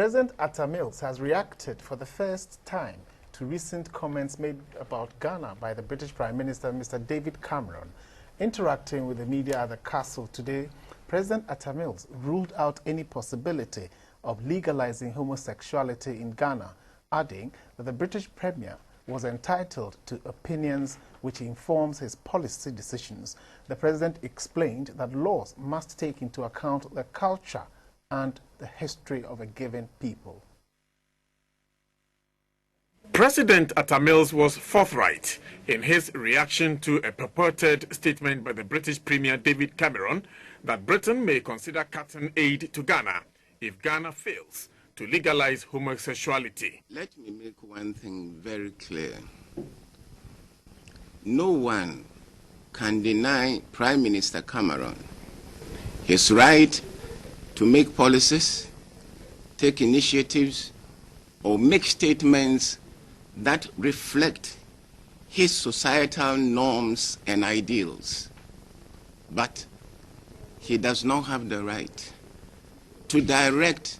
President Atta Mills has reacted for the first time to recent comments made about Ghana by the British Prime Minister, Mr. David Cameron. Interacting with the media at the castle today, President Atta Mills ruled out any possibility of legalizing homosexuality in Ghana, adding that the British Premier was entitled to opinions which informs his policy decisions. The President explained that laws must take into account the culture and the history of a given people. President Atta Mills was forthright in his reaction to a purported statement by the British Premier David Cameron that Britain may consider cutting aid to Ghana if Ghana fails to legalize homosexuality. Let me make one thing very clear. No one can deny Prime Minister Cameron his right to make policies, take initiatives, or make statements that reflect his societal norms and ideals. But he does not have the right to direct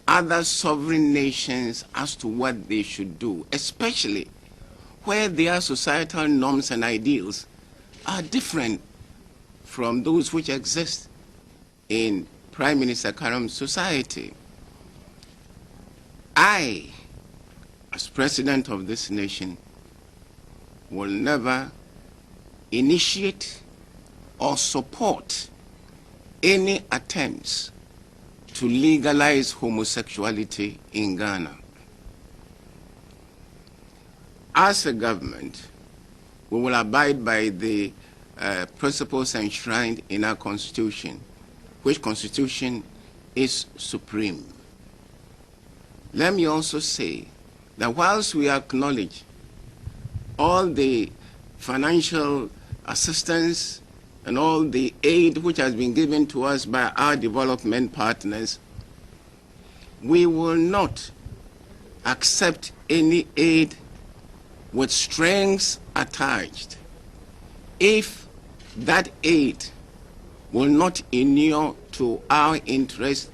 other sovereign nations as to what they should do, especially where their societal norms and ideals are different from those which exist in Prime Minister Cameron's society. I, as president of this nation, will never initiate or support any attempts to legalize homosexuality in Ghana. As a government, we will abide by the principles enshrined in our Constitution, which Constitution is supreme. Let me also say that whilst we acknowledge all the financial assistance and all the aid which has been given to us by our development partners, we will not accept any aid with strings attached if that aid will not inure to our interest,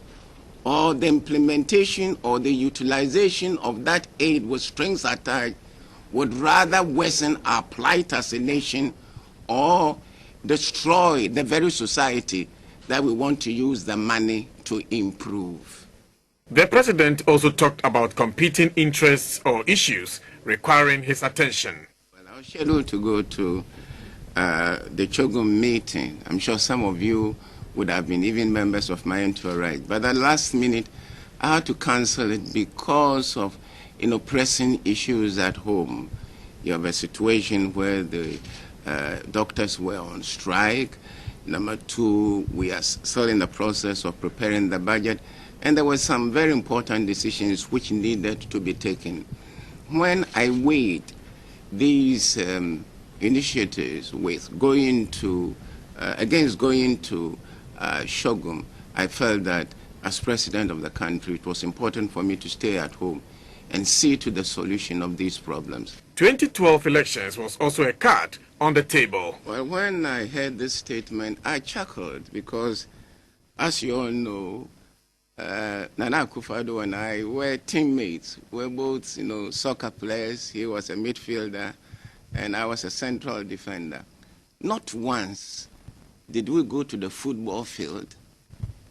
or the implementation or the utilization of that aid with strings attached would rather worsen our plight as a nation or destroy the very society that we want to use the money to improve. The President also talked about competing interests or issues requiring his attention. Well, I was scheduled to go to the CHOGM meeting. I'm sure some of you would have been even members of my entourage. But at the last minute, I had to cancel it because of pressing issues at home. You have a situation where the doctors were on strike. Number two, we are still in the process of preparing the budget. And there were some very important decisions which needed to be taken. When I weighed these initiatives with going to, against going to CHOGM, I felt that as president of the country, it was important for me to stay at home and see to the solution of these problems. 2012 elections was also a card on the table. Well, when I heard this statement, I chuckled because, as you all know, Nana Akufo-Addo and I were teammates. We were both, soccer players. He was a midfielder, and I was a central defender. Not once did we go to the football field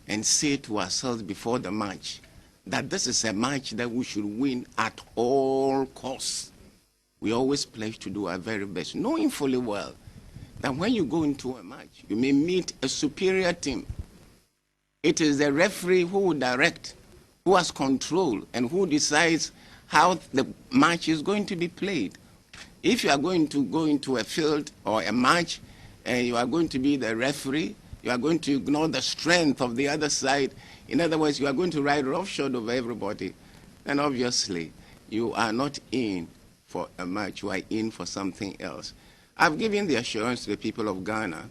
and say to ourselves before the match that this is a match that we should win at all costs. We always pledge to do our very best, knowing fully well that when you go into a match, you may meet a superior team. It is the referee who will direct, who has control, and who decides how the match is going to be played. If you are going to go into a field or a match and you are going to be the referee, you are going to ignore the strength of the other side. In other words, you are going to ride roughshod over everybody. And obviously, you are not in for a match, you are in for something else. I've given the assurance to the people of Ghana,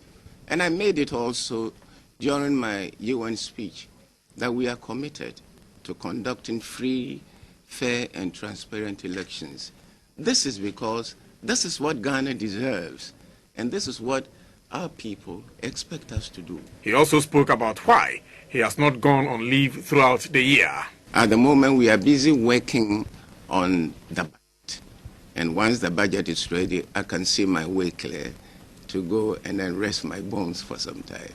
and I made it also during my UN speech, that we are committed to conducting free, fair, and transparent elections. This is because this is what Ghana deserves, and this is what our people expect us to do. He also spoke about why he has not gone on leave throughout the year. At the moment, we are busy working on the budget. And once the budget is ready, I can see my way clear to go and then rest my bones for some time.